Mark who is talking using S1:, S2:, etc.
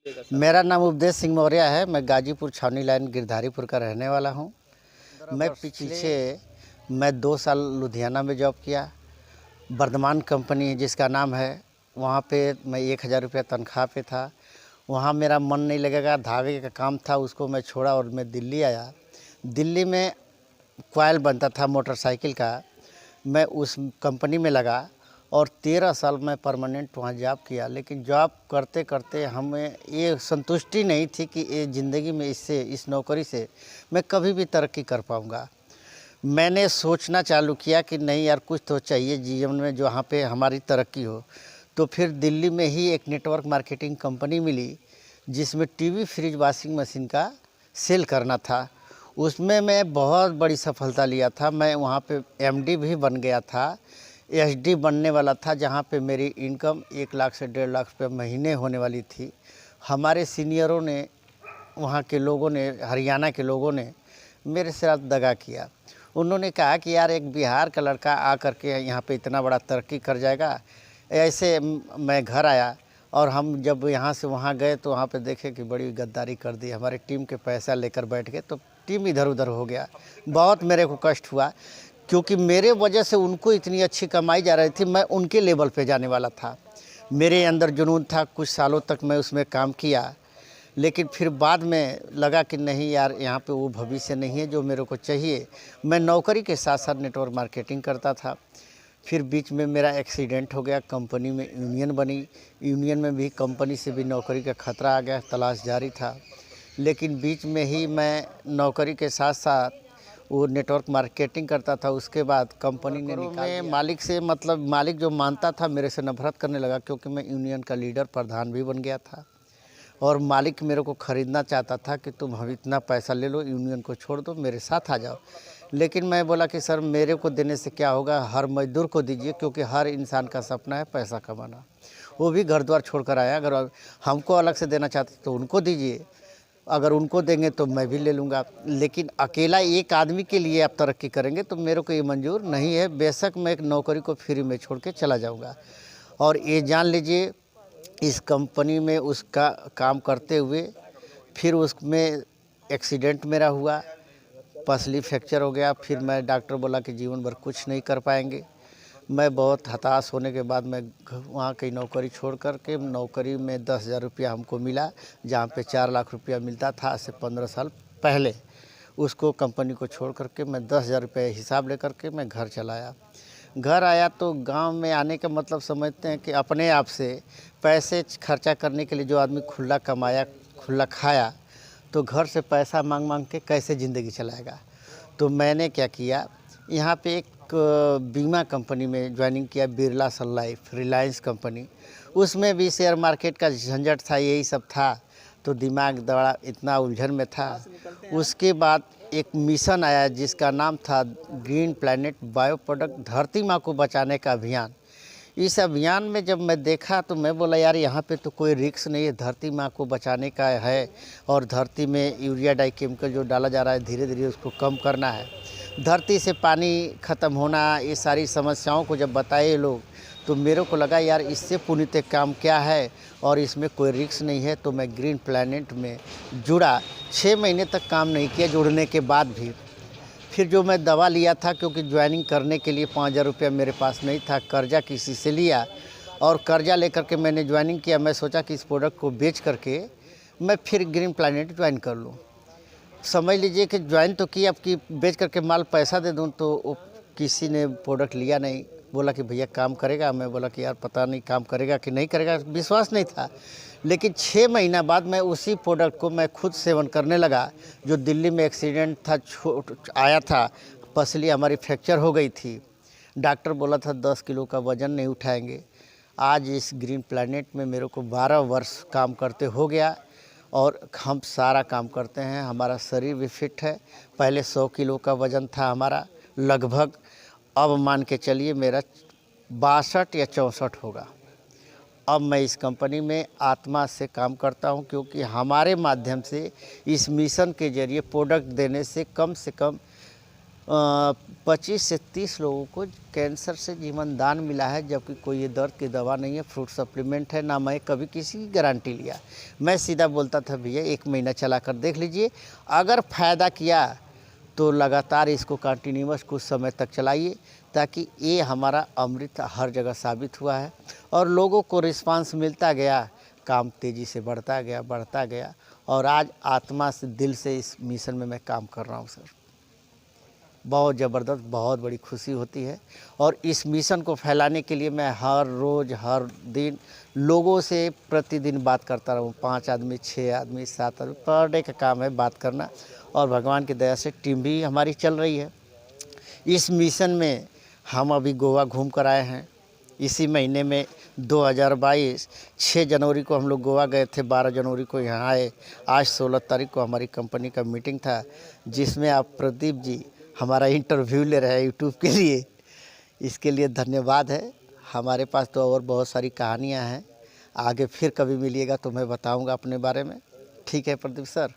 S1: मेरा नाम उपदेश सिंह मौर्य है। मैं गाजीपुर छावनी लाइन गिरधारीपुर का रहने वाला हूँ। मैं पीछे मैं 2 साल लुधियाना में जॉब किया। वर्धमान कंपनी जिसका नाम है, वहाँ पे मैं 1000 रुपया तनख्वाह पे था। वहाँ मेरा मन नहीं लगेगा, धागे का काम था, उसको मैं छोड़ा और मैं दिल्ली आया। दिल्ली में कॉइल बनता था मोटरसाइकिल का। मैं उस कंपनी में लगा और 13 साल मैं परमानेंट वहाँ जॉब किया। लेकिन जॉब करते करते हमें ये संतुष्टि नहीं थी कि ये ज़िंदगी में इस नौकरी से मैं कभी भी तरक्की कर पाऊँगा। मैंने सोचना चालू किया कि नहीं यार, कुछ तो चाहिए जीवन में जहाँ पे हमारी तरक्की हो। तो फिर दिल्ली में ही एक नेटवर्क मार्केटिंग कंपनी मिली, जिसमें टीवी, फ्रिज, वॉशिंग मशीन का सेल करना था। उसमें मैं बहुत बड़ी सफलता लिया था। मैं वहाँ पे एमडी भी बन गया था, एसडी बनने वाला था, जहाँ पे मेरी इनकम 1 लाख से 1.5 लाख रुपये महीने होने वाली थी। हमारे सीनियरों ने, वहाँ के लोगों ने, हरियाणा के लोगों ने मेरे साथ दगा किया। उन्होंने कहा कि यार, एक बिहार का लड़का आ कर के यहाँ पे इतना बड़ा तरक्की कर जाएगा। ऐसे मैं घर आया और हम जब यहाँ से वहाँ गए तो वहाँ पे देखे कि बड़ी गद्दारी कर दी। हमारे टीम के पैसा लेकर बैठ गए तो टीम इधर उधर हो गया। बहुत मेरे को कष्ट हुआ, क्योंकि मेरे वजह से उनको इतनी अच्छी कमाई जा रही थी। मैं उनके लेवल पे जाने वाला था। मेरे अंदर जुनून था। कुछ सालों तक मैं उसमें काम किया, लेकिन फिर बाद में लगा कि नहीं यार, यहाँ पे वो भविष्य नहीं है जो मेरे को चाहिए। मैं नौकरी के साथ साथ नेटवर्क मार्केटिंग करता था। फिर बीच में मेरा एक्सीडेंट हो गया। कंपनी में यूनियन बनी। यूनियन में भी कंपनी से भी नौकरी का खतरा आ गया। तलाश जारी था। लेकिन बीच में ही मैं नौकरी के साथ साथ वो नेटवर्क मार्केटिंग करता था। उसके बाद कंपनी ने निकाल दिया। मालिक से, मतलब मालिक जो मानता था, मेरे से नफरत करने लगा, क्योंकि मैं यूनियन का लीडर, प्रधान भी बन गया था। और मालिक मेरे को ख़रीदना चाहता था कि तुम हम इतना पैसा ले लो, यूनियन को छोड़ दो, मेरे साथ आ जाओ। लेकिन मैं बोला कि सर, मेरे को देने से क्या होगा, हर मजदूर को दीजिए, क्योंकि हर इंसान का सपना है पैसा कमाना। वो भी घर द्वार छोड़ कर आया। अगर हमको अलग से देना चाहते तो उनको दीजिए, अगर उनको देंगे तो मैं भी ले लूँगा। लेकिन अकेला एक आदमी के लिए आप तरक्की करेंगे तो मेरे को ये मंजूर नहीं है। बेशक मैं एक नौकरी को फ्री में छोड़ के चला जाऊँगा। और ये जान लीजिए, इस कंपनी में उसका काम करते हुए फिर उसमें एक्सीडेंट मेरा हुआ, पसली फ्रैक्चर हो गया। फिर मैं, डॉक्टर बोला कि जीवन भर कुछ नहीं कर पाएंगे। मैं बहुत हताश होने के बाद मैं वहाँ की नौकरी छोड़ कर के, नौकरी में 10,000 रुपया हमको मिला, जहाँ पे 4 लाख रुपया मिलता था आज से 15 साल पहले। उसको, कंपनी को छोड़ कर के मैं 10,000 रुपये हिसाब लेकर के मैं घर चला आया। घर आया तो गांव में आने का मतलब समझते हैं कि अपने आप से पैसे खर्चा करने के लिए जो आदमी खुला कमाया, खुला खाया, तो घर से पैसा मांग मांग के कैसे ज़िंदगी चलाएगा। तो मैंने क्या किया, यहाँ पे एक बीमा कंपनी में ज्वाइनिंग किया, बिरला सन लाइफ, रिलायंस कंपनी। उसमें भी शेयर मार्केट का झंझट था, यही सब था, तो दिमाग बड़ा इतना उलझन में था। उसके बाद एक मिशन आया जिसका नाम था ग्रीन प्लैनेट बायो प्रोडक्ट, धरती माँ को बचाने का अभियान। इस अभियान में जब मैं देखा तो मैं बोला यार, यहाँ पे तो कोई रिस्क नहीं है, धरती माँ को बचाने का है। और धरती में यूरिया डाई केमिकल जो डाला जा रहा है, धीरे धीरे उसको कम करना है। धरती से पानी ख़त्म होना, ये सारी समस्याओं को जब बताए लोग, तो मेरे को लगा यार, इससे पुण्य काम क्या है और इसमें कोई रिस्क नहीं है। तो मैं ग्रीन प्लैनेट में जुड़ा। 6 महीने तक काम नहीं किया जुड़ने के बाद भी। फिर जो मैं दवा लिया था, क्योंकि ज्वाइनिंग करने के लिए 5,000 रुपया मेरे पास नहीं था, कर्जा किसी से लिया और कर्जा लेकर के मैंने ज्वाइनिंग किया। मैं सोचा कि इस प्रोडक्ट को बेच करके मैं फिर ग्रीन प्लैनेट ज्वाइन कर लूँ। समझ लीजिए कि ज्वाइन तो किया, अब कि बेच करके माल पैसा दे दूँ, तो किसी ने प्रोडक्ट लिया नहीं। बोला कि भैया काम करेगा। मैं बोला कि यार पता नहीं काम करेगा कि नहीं करेगा, विश्वास नहीं था। लेकिन 6 महीना बाद मैं उसी प्रोडक्ट को मैं खुद सेवन करने लगा। जो दिल्ली में एक्सीडेंट था, आया था, पसली हमारी फ्रैक्चर हो गई थी। डॉक्टर बोला था 10 किलो का वज़न नहीं उठाएंगे। आज इस ग्रीन प्लैनेट में मेरे को 12 वर्ष काम करते हो गया और हम सारा काम करते हैं। हमारा शरीर भी फिट है। पहले 100 किलो का वज़न था हमारा लगभग, अब मान के चलिए मेरा 62 या 64 होगा। अब मैं इस कंपनी में आत्मा से काम करता हूं, क्योंकि हमारे माध्यम से इस मिशन के जरिए प्रोडक्ट देने से कम 25 से 30 लोगों को कैंसर से जीवन दान मिला है, जबकि कोई ये दर्द की दवा नहीं है, फ्रूट सप्लीमेंट है, ना मैं कभी किसी की गारंटी लिया। मैं सीधा बोलता था भैया 1 महीना चला कर देख लीजिए, अगर फ़ायदा किया तो लगातार इसको कंटिन्यूअस कुछ समय तक चलाइए, ताकि ये हमारा अमृत हर जगह साबित हुआ है और लोगों को रिस्पांस मिलता गया, काम तेज़ी से बढ़ता गया और आज आत्मा से दिल से इस मिशन में मैं काम कर रहा हूँ सर। बहुत ज़बरदस्त, बहुत बड़ी खुशी होती है और इस मिशन को फैलाने के लिए मैं हर रोज़ हर दिन लोगों से प्रतिदिन बात करता रहूँ। 5 आदमी, 6 आदमी, 7 आदमी, पर डे का काम है बात करना और भगवान की दया से टीम भी हमारी चल रही है। इस मिशन में हम अभी गोवा घूम कर आए हैं। इसी महीने में 2022 6 जनवरी को हम लोग गोवा गए थे, 12 जनवरी को यहाँ आए। आज 16 तारीख को हमारी कंपनी का मीटिंग था, जिसमें आप प्रदीप जी हमारा इंटरव्यू ले रहे हैं यूट्यूब के लिए। इसके लिए धन्यवाद है। हमारे पास तो और बहुत सारी कहानियाँ हैं, आगे फिर कभी मिलिएगा तो मैं बताऊँगा अपने बारे में। ठीक है प्रदीप सर।